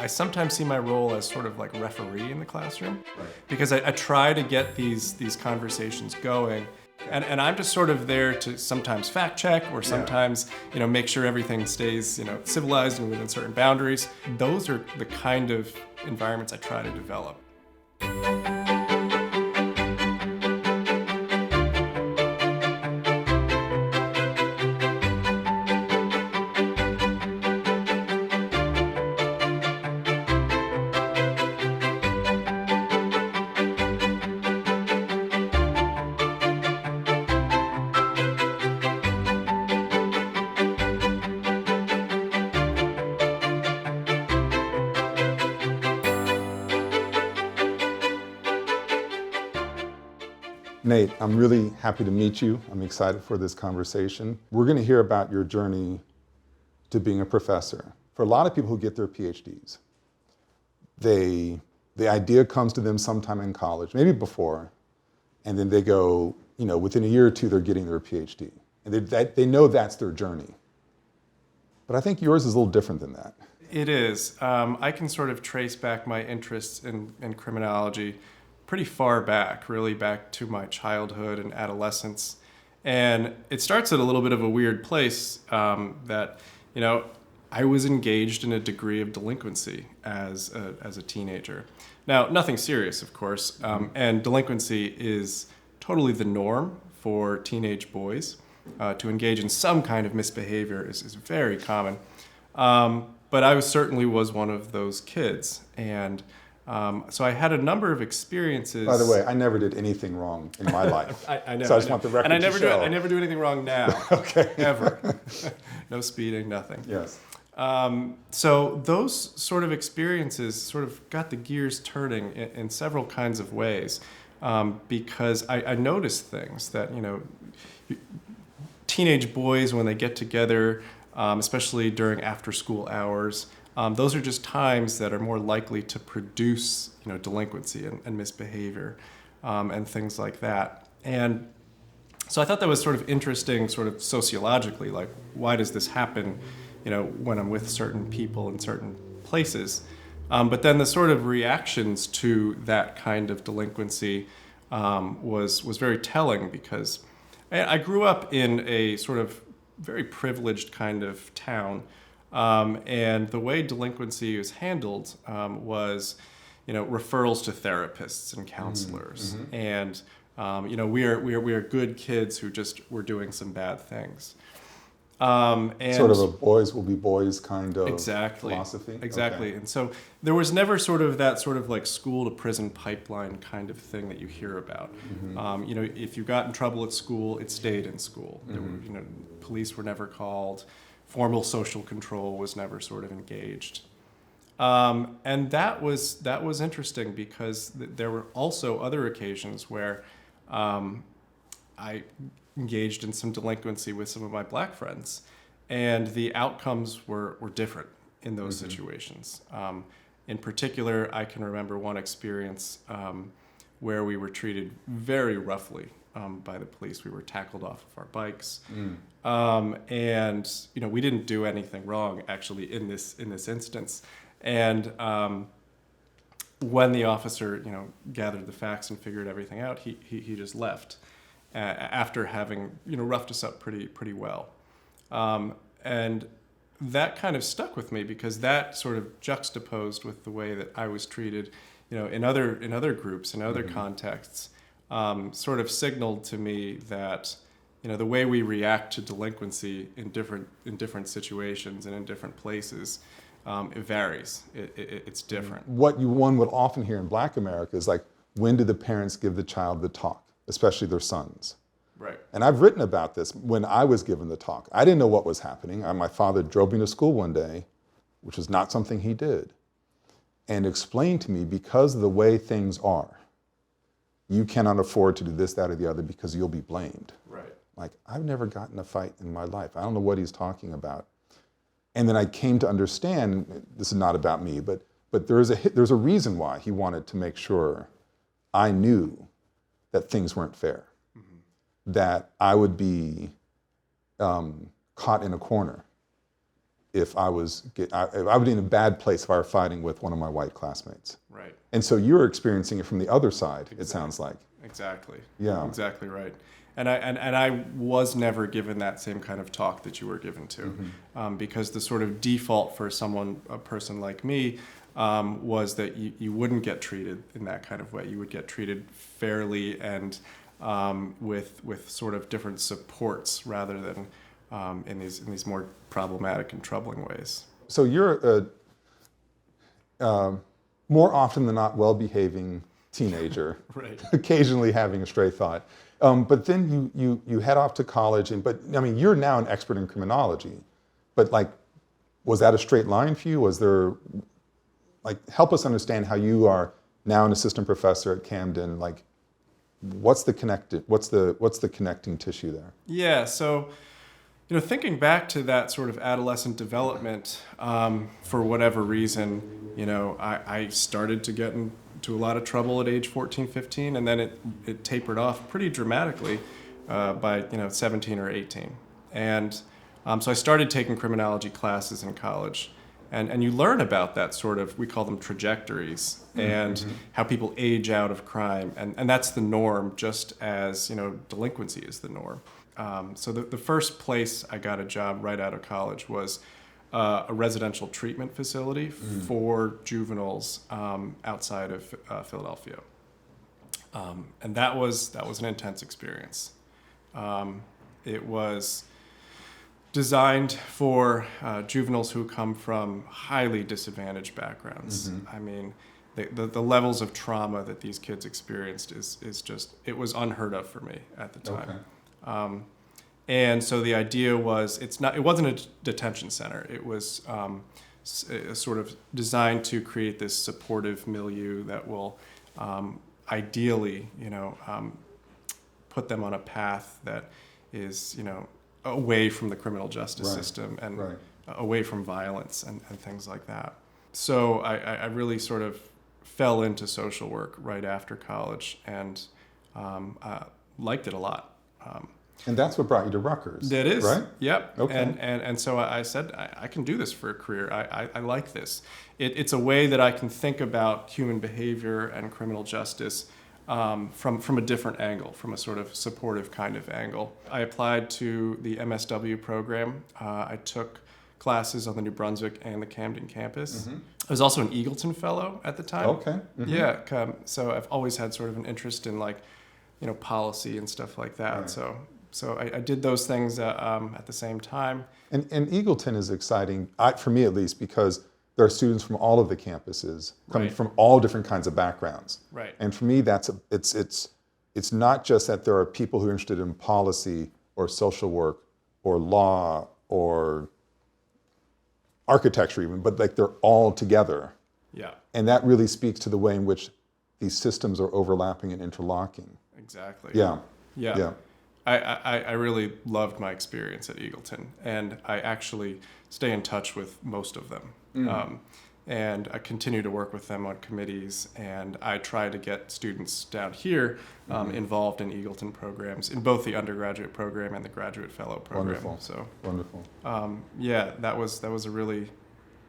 I sometimes see my role as sort of like referee in the classroom, Right. because I try to get these conversations going. And I'm just sort of there to sometimes fact check or sometimes, make sure everything stays, civilized and within certain boundaries. Those are the kind of environments I try to develop. Nate, I'm really happy to meet you. I'm excited for this conversation. We're going to hear about your journey to being a professor. For a lot of people who get their PhDs, the idea comes to them sometime in college, maybe before, and then they go, within a year or two, they're getting their PhD. And they know that's their journey. But I think yours is a little different than that. It is. I can sort of trace back my interests in criminology pretty far back, really back to my childhood and adolescence. And it starts at a little bit of a weird place that, I was engaged in a degree of delinquency as a teenager. Now, nothing serious, of course, and delinquency is totally the norm for teenage boys. To engage in some kind of misbehavior is very common. But I certainly was one of those kids. And so I had a number of experiences. By the way, I never did anything wrong in my life. I know. So I just want the record and to show. I never do anything wrong now. Okay. Ever. No speeding, nothing. Yes. So those sort of experiences sort of got the gears turning in several kinds of ways, because I noticed things that, teenage boys, when they get together, especially during after-school hours, those are just times that are more likely to produce, delinquency and misbehavior, and things like that. And so I thought that was sort of interesting, sort of sociologically, like, why does this happen, when I'm with certain people in certain places? But then the sort of reactions to that kind of delinquency was very telling, because I grew up in a sort of very privileged kind of town. And the way delinquency was handled was, referrals to therapists and counselors. Mm-hmm. And, we are good kids who just were doing some bad things. And sort of a boys will be boys kind of exactly, philosophy? Exactly. Okay. And so there was never sort of that sort of like school to prison pipeline kind of thing that you hear about. Mm-hmm. If you got in trouble at school, it stayed in school. Mm-hmm. There were, police were never called. Formal social control was never sort of engaged. And that was interesting, because there were also other occasions where I engaged in some delinquency with some of my black friends, and the outcomes were different in those Mm-hmm. situations. In particular, I can remember one experience where we were treated very roughly by the police. We were tackled off of our bikes, and we didn't do anything wrong actually in this instance. And when the officer gathered the facts and figured everything out, he just left after having roughed us up pretty well. And that kind of stuck with me, because that sort of juxtaposed with the way that I was treated, in other groups, in other Mm-hmm. contexts, sort of signaled to me that the way we react to delinquency in different situations and in different places, it varies. It's different. What one would often hear in Black America is like, when do the parents give the child the talk, especially their sons? Right. And I've written about this when I was given the talk. I didn't know what was happening. My father drove me to school one day, which was not something he did, and explained to me, because of the way things are, you cannot afford to do this, that, or the other, because you'll be blamed. Right. Like, I've never gotten a fight in my life. I don't know what he's talking about. And then I came to understand, this is not about me, but there's a reason why he wanted to make sure I knew that things weren't fair, that I would be caught in a corner if I would be in a bad place if I were fighting with one of my white classmates. Right. And so you're experiencing it from the other side, it sounds like. Exactly. Yeah. Exactly right. And I was never given that same kind of talk that you were given to, because the sort of default for a person like me, was that you wouldn't get treated in that kind of way. You would get treated fairly and with sort of different supports rather than in these more problematic and troubling ways. So you're more often than not well-behaving teenager, Right. occasionally having a stray thought. But then you head off to college, but I mean, you're now an expert in criminology, but like, was that a straight line for you? Was there, like, help us understand how you are now an assistant professor at Camden. Like, what's the connecting tissue there? Yeah, so, thinking back to that sort of adolescent development, for whatever reason, I started to get into a lot of trouble at age 14, 15, and then it tapered off pretty dramatically by 17 or 18. And so I started taking criminology classes in college. And you learn about that sort of, we call them trajectories, and how people age out of crime. And that's the norm, just as, delinquency is the norm. So the first place I got a job right out of college was a residential treatment facility for juveniles outside of Philadelphia. And that was an intense experience. It was designed for juveniles who come from highly disadvantaged backgrounds. I mean, the levels of trauma that these kids experienced is just, it was unheard of for me at the time. Okay. And so the idea was, it wasn't a detention center. It was sort of designed to create this supportive milieu that will ideally, put them on a path that is, away from the criminal justice system and away from violence and things like that. So I really sort of fell into social work right after college and liked it a lot. And that's what brought you to Rutgers. That is, right? Yep. Okay. And so I said, I can do this for a career. I like this. It's a way that I can think about human behavior and criminal justice from a different angle, from a sort of supportive kind of angle. I applied to the MSW program. I took classes on the New Brunswick and the Camden campus. I was also an Eagleton Fellow at the time. Okay. Yeah. So I've always had sort of an interest in policy and stuff like that. Right. So I did those things at the same time. And Eagleton is exciting, for me at least, because there are students from all of the campuses, coming from all different kinds of backgrounds. Right. And for me, it's not just that there are people who are interested in policy or social work or law or architecture even, but like they're all together. Yeah. And that really speaks to the way in which these systems are overlapping and interlocking. Exactly. Yeah. I really loved my experience at Eagleton, and I actually stay in touch with most of them. And I continue to work with them on committees, and I try to get students down here involved in Eagleton programs, in both the undergraduate program and the graduate fellow program. Wonderful. So, wonderful. That was a really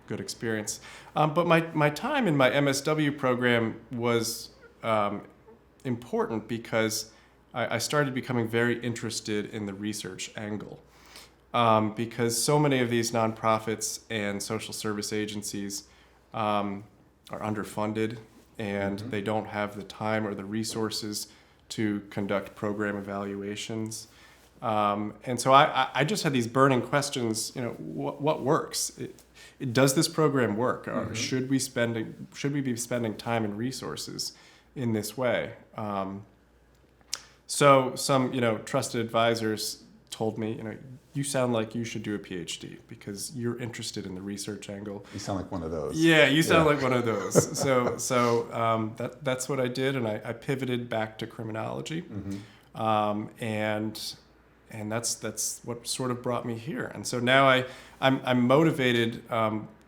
good experience. But my time in my MSW program was important because I started becoming very interested in the research angle. Because so many of these nonprofits and social service agencies are underfunded, and they don't have the time or the resources to conduct program evaluations. And so I just had these burning questions, what works? Does this program work? Or should we be spending time and resources in this way? So some, trusted advisors told me, you sound like you should do a PhD because you're interested in the research angle. You sound like one of those. Yeah, you sound like one of those. So that's what I did, and I pivoted back to criminology, and that's what sort of brought me here. And so now I'm motivated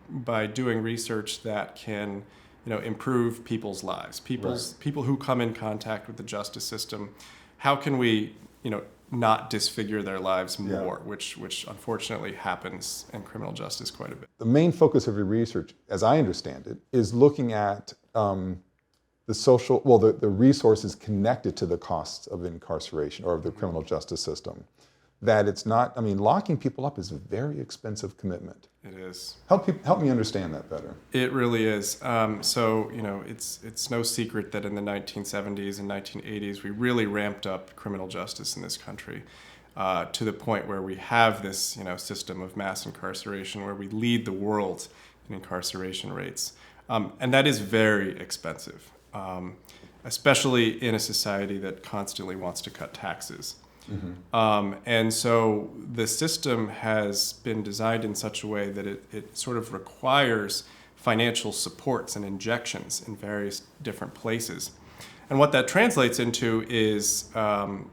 by doing research that can, improve people's lives, people who come in contact with the justice system. How can we, not disfigure their lives Yeah. more, which unfortunately happens in criminal justice quite a bit. The main focus of your research, as I understand it, is looking at the resources connected to the costs of incarceration or of the criminal justice system. That it's not, I mean, locking people up is a very expensive commitment. It is. Help me understand that better. It really is. So, it's no secret that in the 1970s and 1980s, we really ramped up criminal justice in this country to the point where we have this, system of mass incarceration where we lead the world in incarceration rates. And that is very expensive, especially in a society that constantly wants to cut taxes. Mm-hmm. And so the system has been designed in such a way that it sort of requires financial supports and injections in various different places. And what that translates into is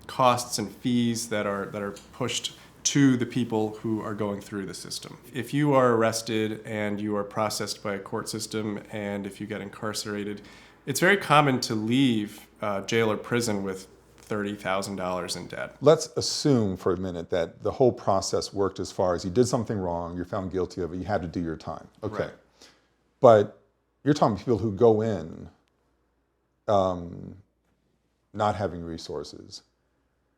costs and fees that are pushed to the people who are going through the system. If you are arrested and you are processed by a court system, and if you get incarcerated, it's very common to leave jail or prison with $30,000 in debt. Let's assume for a minute that the whole process worked as far as you did something wrong, you're found guilty of it, you had to do your time. Okay. Right. But you're talking people who go in not having resources.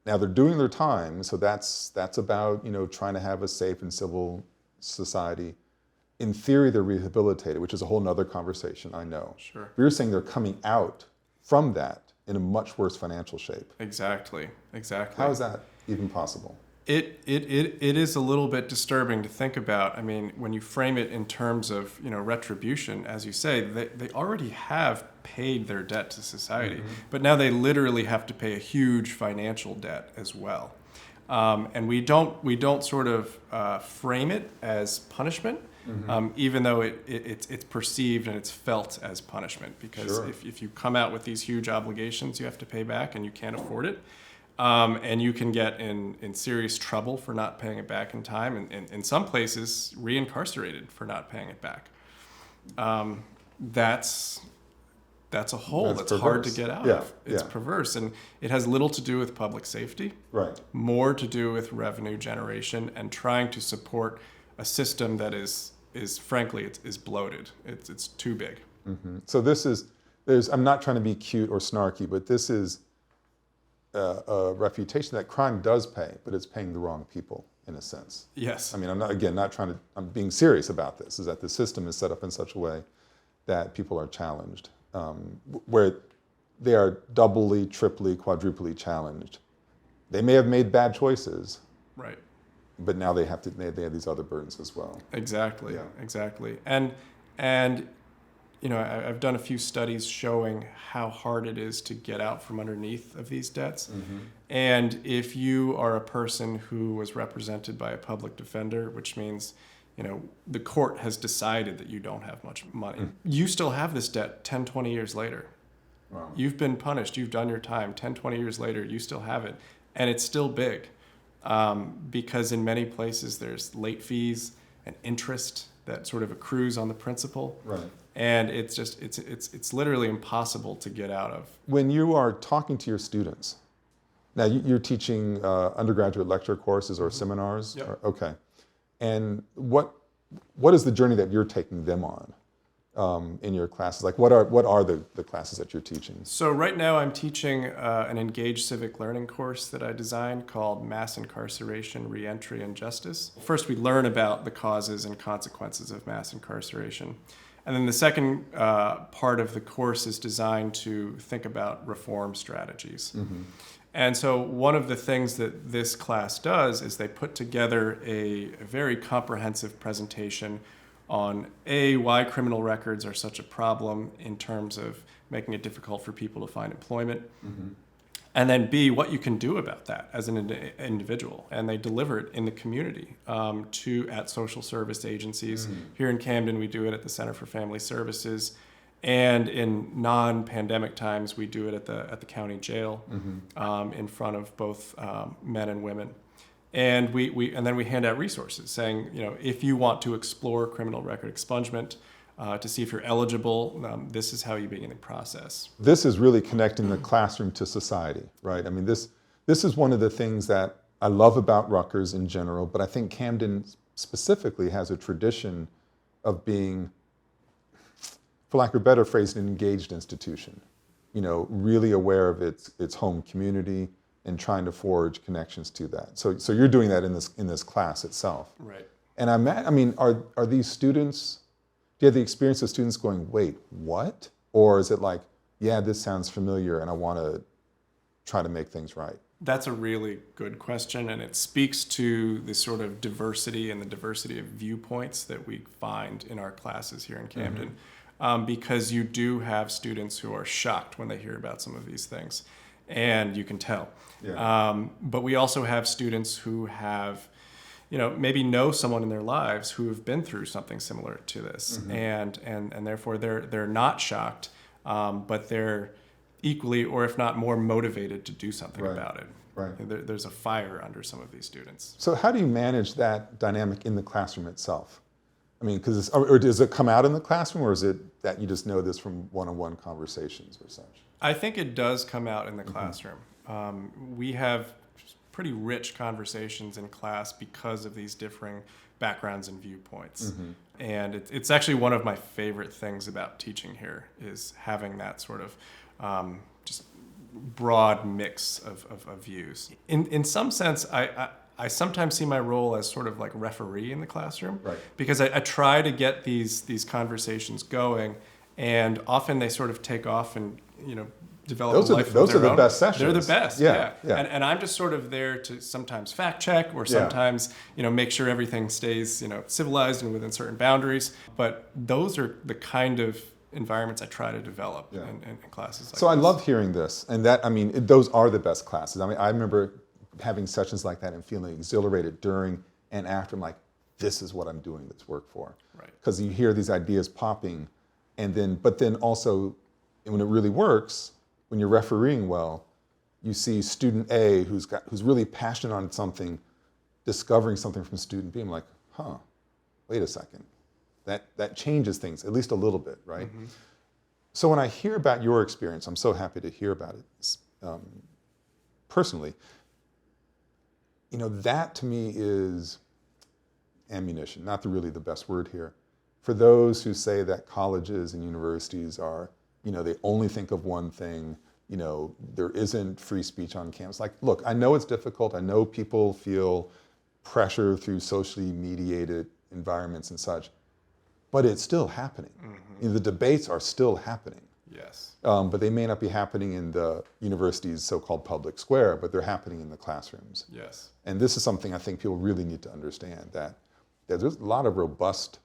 Now they're doing their time, so that's about, trying to have a safe and civil society. In theory, they're rehabilitated, which is a whole nother conversation, I know. Sure. But you're saying they're coming out from that in a much worse financial shape. Exactly. How is that even possible? It is a little bit disturbing to think about. I mean, when you frame it in terms of retribution, as you say, they already have paid their debt to society, mm-hmm. but now they literally have to pay a huge financial debt as well. And we don't sort of frame it as punishment, mm-hmm. Even though it's perceived and it's felt as punishment, because sure. if you come out with these huge obligations you have to pay back and you can't afford it, and you can get in serious trouble for not paying it back in time, and in some places reincarcerated for not paying it back. That's a hole that's hard to get out of. It's perverse, and it has little to do with public safety, right? More to do with revenue generation and trying to support a system that is frankly it's bloated. It's too big. Mm-hmm. So I'm not trying to be cute or snarky, but this is a refutation that crime does pay, but it's paying the wrong people in a sense. Yes. I mean, I'm being serious about this, is that the system is set up in such a way that people are challenged, where they are doubly, triply, quadruply challenged. They may have made bad choices. Right. But now they have these other burdens as well. Exactly. Yeah. Exactly. And I've done a few studies showing how hard it is to get out from underneath of these debts. Mm-hmm. And if you are a person who was represented by a public defender, which means, the court has decided that you don't have much money, you still have this debt 10, 20 years later. Wow. You've been punished. You've done your time. 10, 20 years later, you still have it. And it's still big. Because in many places there's late fees and interest that sort of accrues on the principal. Right. And it's just, it's literally impossible to get out of. When you are talking to your students, now you're teaching undergraduate lecture courses or seminars? Yep. Okay. And what is the journey that you're taking them on in your classes? Like what are the classes that you're teaching? So right now I'm teaching an engaged civic learning course that I designed called Mass Incarceration, Reentry, and Justice. First we learn about the causes and consequences of mass incarceration. And then the second part of the course is designed to think about reform strategies. Mm-hmm. And so one of the things that this class does is they put together a very comprehensive presentation on why criminal records are such a problem in terms of making it difficult for people to find employment, mm-hmm. and then B, what you can do about that as an individual. And they deliver it in the community at social service agencies. Mm-hmm. Here in Camden, we do it at the Center for Family Services. And in non-pandemic times, we do it at the county jail, mm-hmm. In front of both men and women. And then we hand out resources saying, if you want to explore criminal record expungement to see if you're eligible, this is how you begin the process. This is really connecting the classroom to society, right? I mean, this This is one of the things that I love about Rutgers in general, but I think Camden specifically has a tradition of being, for lack of a better phrase, an engaged institution. Really aware of its home community and trying to forge connections to that. So you're doing that in this class itself. Right. And are these students, do you have the experience of students going, wait, what? Or is it like, yeah, this sounds familiar and I want to try to make things right? That's a really good question, and it speaks to the sort of diversity and the diversity of viewpoints that we find in our classes here in Camden. Because you do have students who are shocked when they hear about some of these things, and you can tell. Yeah. But we also have students who have, maybe know someone in their lives who have been through something similar to this, and therefore they're not shocked, but they're equally, or if not more, motivated to do something about it. Right. There's a fire under some of these students. So how do you manage that dynamic in the classroom itself? I mean, or does it come out in the classroom, or is it that you just know this from one-on-one conversations or such? I think it does come out in the classroom. We have pretty rich conversations in class because of these differing backgrounds and viewpoints. And it's actually one of my favorite things about teaching here is having that sort of just broad mix of views. In some sense, I sometimes see my role as sort of like referee in the classroom, right? Because I try to get these conversations going, and often they sort of take off and develop a life of their own. Those are the best sessions. They're the best, yeah. And I'm just sort of there to sometimes fact check, or sometimes make sure everything stays civilized and within certain boundaries. But those are the kind of environments I try to develop in classes like this. So I love hearing this, and those are the best classes. I remember having sessions like that and feeling exhilarated during and after. I'm like, this is what I'm doing this work for. Right. Because you hear these ideas popping, but then also when it really works, when you're refereeing well, you see student A who's really passionate on something, discovering something from student B. I'm like, wait a second. That changes things, at least a little bit, right? So when I hear about your experience, I'm so happy to hear about it personally. That to me is ammunition, not really the best word here. For those who say that colleges and universities are, they only think of one thing, there isn't free speech on campus. Like, look, I know it's difficult. I know people feel pressure through socially mediated environments and such. But it's still happening. The debates are still happening. Yes. But they may not be happening in the university's so-called public square, but they're happening in the classrooms. Yes. And this is something I think people really need to understand, that there's a lot of robust,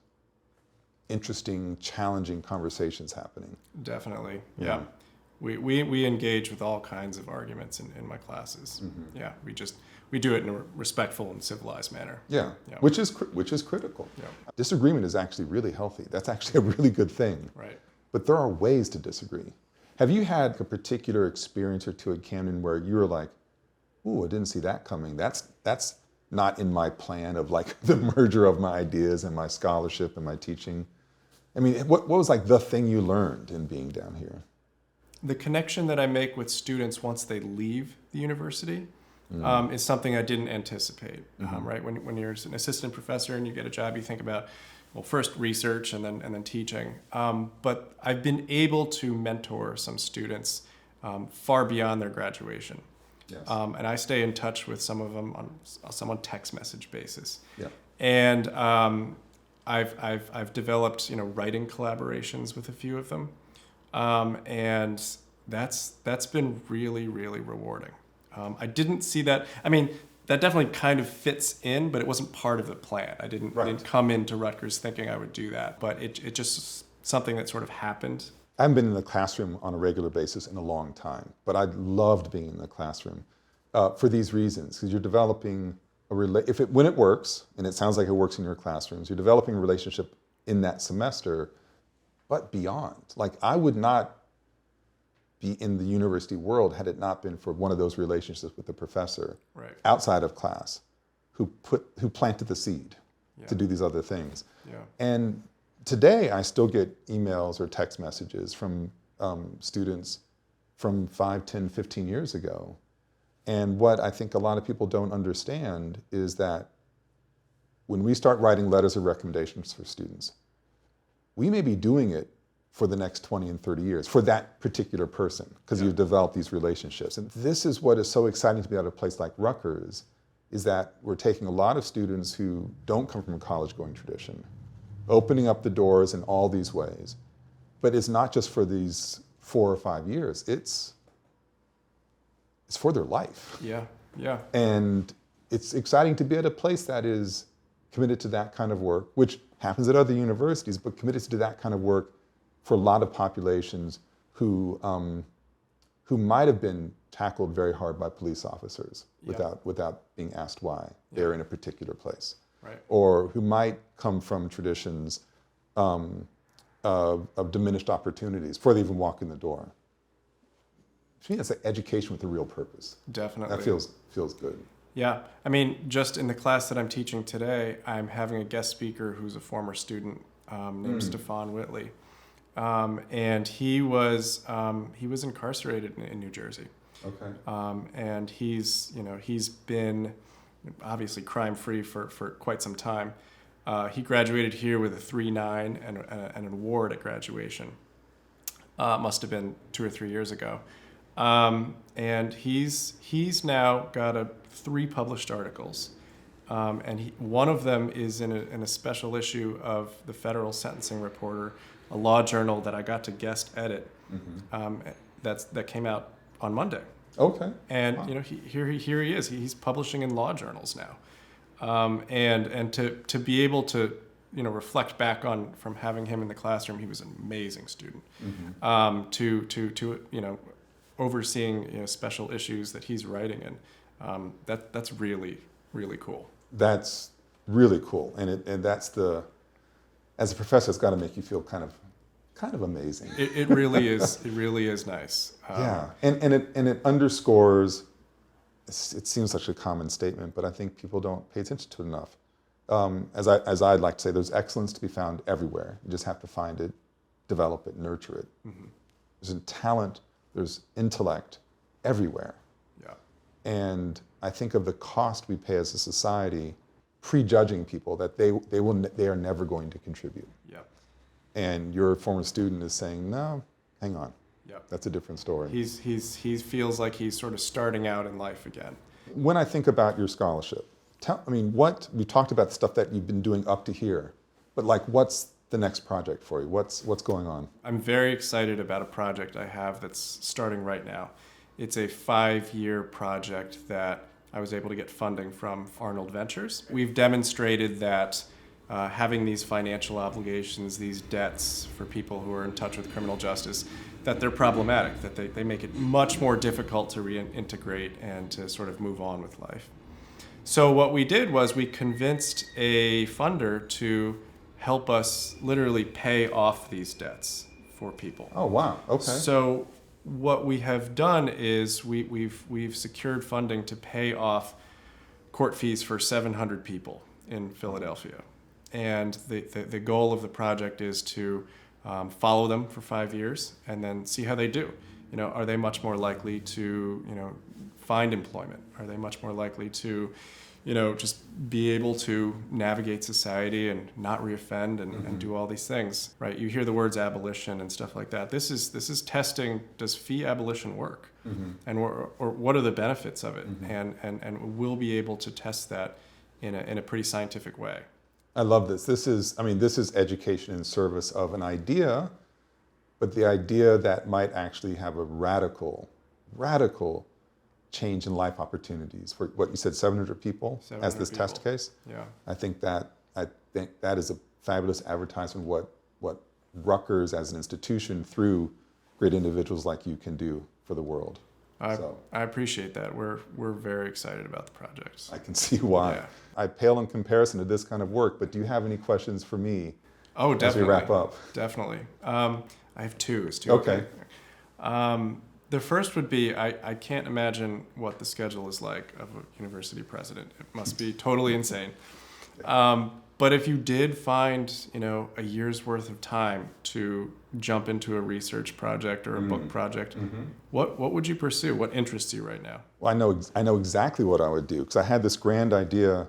interesting, challenging conversations happening. Definitely. Yeah. We engage with all kinds of arguments in my classes. Yeah. We do it in a respectful and civilized manner. Yeah. Which is critical. Yeah. Disagreement is actually really healthy. That's actually a really good thing. Right. But there are ways to disagree. Have you had a particular experience or two at Camden where you were like, ooh, I didn't see that coming. That's not in my plan of like the merger of my ideas and my scholarship and my teaching. I mean, what was like the thing you learned in being down here? The connection that I make with students once they leave the university is something I didn't anticipate. Right? When you're an assistant professor and you get a job, you think about, well, first research and then teaching. But I've been able to mentor some students far beyond their graduation. Yes. And I stay in touch with some of them on some text message basis. Yeah. And I've developed writing collaborations with a few of them, and that's been really, really rewarding. I didn't see that. I mean, that definitely kind of fits in, but it wasn't part of the plan. I didn't come into Rutgers thinking I would do that, but it just something that sort of happened. I haven't been in the classroom on a regular basis in a long time, but I loved being in the classroom for these reasons, because you're developing when it works, and it sounds like it works in your classrooms, you're developing a relationship in that semester, but beyond. Like, I would not be in the university world had it not been for one of those relationships with the professor outside of class who planted the seed to do these other things. Yeah. And today I still get emails or text messages from students from 5, 10, 15 years ago. And what I think a lot of people don't understand is that when we start writing letters of recommendations for students, we may be doing it for the next 20 and 30 years for that particular person, because you've developed these relationships. And this is what is so exciting to be at a place like Rutgers, is that we're taking a lot of students who don't come from a college-going tradition, opening up the doors in all these ways. But it's not just for these 4 or 5 years, it's for their life. Yeah, yeah. And it's exciting to be at a place that is committed to that kind of work, which happens at other universities, but committed to that kind of work for a lot of populations who might have been tackled very hard by police officers without being asked why they're in a particular place. Right. Or who might come from traditions of diminished opportunities before they even walk in the door. To me, that's like education with a real purpose. Definitely. That feels good. Yeah. I mean, just in the class that I'm teaching today, I'm having a guest speaker who's a former student named Stefan Whitley. And he was incarcerated in New Jersey. Okay. And he's been obviously crime-free for quite some time. He graduated here with a 3.9 and an award at graduation. Must have been 2 or 3 years ago. And he's now got 3 published articles. And one of them is in a special issue of the Federal Sentencing Reporter, a law journal that I got to guest edit. That came out on Monday. Okay. And wow. Here he is. He's publishing in law journals now. And to be able to reflect back on from having him in the classroom, he was an amazing student. To overseeing special issues that he's writing in, that's really, really cool. That's really cool, and that's as a professor, it's got to make you feel kind of amazing. It really is. It really is nice. Yeah, and it underscores. It seems such a common statement, but I think people don't pay attention to it enough. As I'd like to say, there's excellence to be found everywhere. You just have to find it, develop it, nurture it. There's a talent, there's intellect everywhere. Yeah. And I think of the cost we pay as a society prejudging people that they are never going to contribute. Yeah. And your former student is saying, no, hang on. Yep. That's a different story. He feels like he's sort of starting out in life again. When I think about your scholarship, we talked about the stuff that you've been doing up to here, but what's the next project for you? What's going on? I'm very excited about a project I have that's starting right now. It's a 5-year project that I was able to get funding from Arnold Ventures. We've demonstrated that having these financial obligations, these debts for people who are in touch with criminal justice, that they're problematic, that they make it much more difficult to reintegrate and to sort of move on with life. So what we did was we convinced a funder to help us literally pay off these debts for people. Oh, wow. Okay. So what we have done is we've secured funding to pay off court fees for 700 people in Philadelphia. And the goal of the project is to follow them for 5 years and then see how they do. Are they much more likely to, find employment? Are they much more likely to, just be able to navigate society and not reoffend and do all these things, right? You hear the words abolition and stuff like that. This is testing, does fee abolition work? And or what are the benefits of it? And we'll be able to test that in a pretty scientific way. I love this. This is education in service of an idea, but the idea that might actually have a radical change in life opportunities for what you said, 700 people as this people. Test case. Yeah. I think that is a fabulous advertisement what Rutgers as an institution through great individuals like you can do for the world. I appreciate that. We're very excited about the project. I can see why. Yeah. I pale in comparison to this kind of work, but do you have any questions for me? Oh, definitely. As we wrap up. Definitely. I have two. Is two okay? The first would be, I can't imagine what the schedule is like of a university president. It must be totally insane. But if you did find, a year's worth of time to jump into a research project or a book project, what would you pursue? What interests you right now? Well, I know exactly what I would do, because I had this grand idea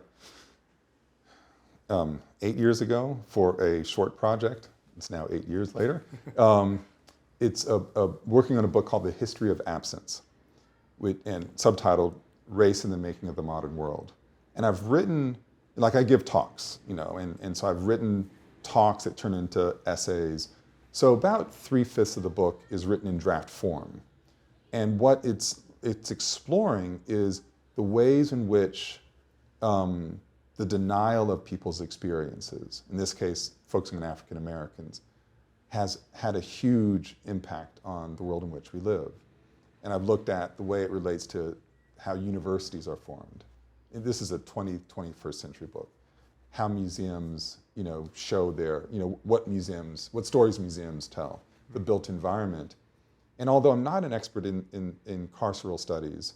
8 years ago for a short project. It's now 8 years later. It's working on a book called The History of Absence, and subtitled Race in the Making of the Modern World. And I've written, I give talks, and so I've written talks that turn into essays. So about 3/5 of the book is written in draft form. And what it's exploring is the ways in which the denial of people's experiences, in this case, focusing on African Americans, has had a huge impact on the world in which we live. And I've looked at the way it relates to how universities are formed. And this is a 21st century book. How museums, show their, what stories museums tell, the built environment. And although I'm not an expert in carceral studies,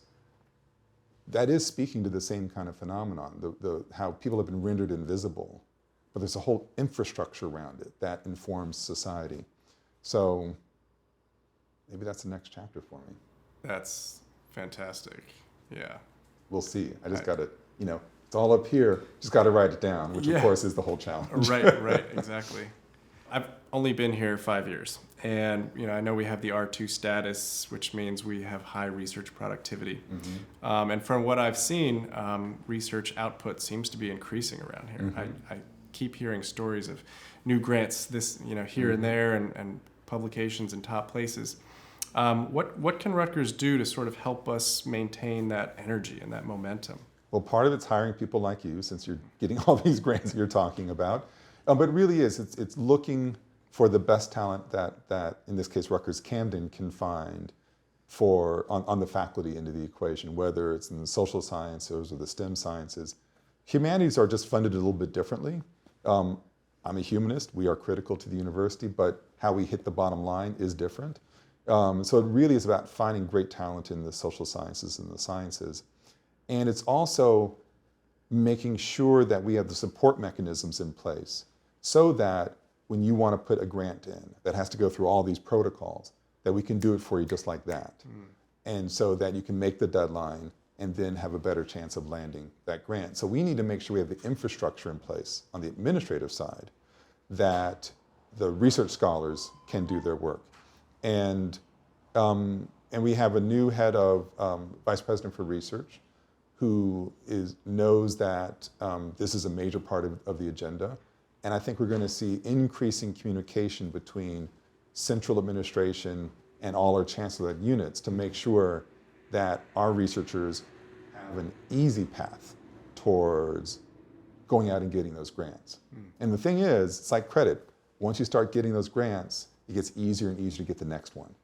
that is speaking to the same kind of phenomenon, how people have been rendered invisible, but there's a whole infrastructure around it that informs society. So maybe that's the next chapter for me. That's fantastic. Yeah. We'll see. I just got to, it's all up here. Just got to write it down, which of course is the whole challenge. Right, exactly. I've only been here 5 years, and I know we have the R2 status, which means we have high research productivity. And from what I've seen, research output seems to be increasing around here. I keep hearing stories of new grants, here and there, and publications in top places. What can Rutgers do to sort of help us maintain that energy and that momentum? Well, part of it's hiring people like you, since you're getting all these grants that you're talking about. But it really is, it's looking for the best talent that in this case, Rutgers-Camden can find on the faculty into the equation, whether it's in the social sciences or the STEM sciences. Humanities are just funded a little bit differently. I'm a humanist. We are critical to the university, but how we hit the bottom line is different. So it really is about finding great talent in the social sciences and the sciences. And it's also making sure that we have the support mechanisms in place so that when you want to put a grant in that has to go through all these protocols, that we can do it for you just like that. And so that you can make the deadline and then have a better chance of landing that grant. So we need to make sure we have the infrastructure in place on the administrative side that the research scholars can do their work. And we have a new head of vice president for research who knows that this is a major part of the agenda. And I think we're going to see increasing communication between central administration and all our chancellor units to make sure that our researchers have an easy path towards going out and getting those grants. And the thing is, it's like credit. Once you start getting those grants, it gets easier and easier to get the next one.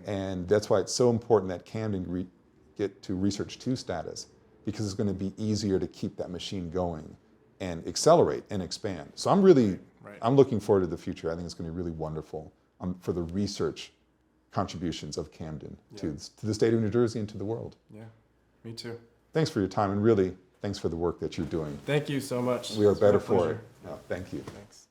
And that's why it's so important that Camden get to Research 2 status, because it's going to be easier to keep that machine going and accelerate and expand. So I'm looking forward to the future. I think it's going to be really wonderful for the research contributions of Camden to the state of New Jersey and to the world. Yeah, me too. Thanks for your time, and really, thanks for the work that you're doing. Thank you so much. We are better for it. No, thank you. Thanks.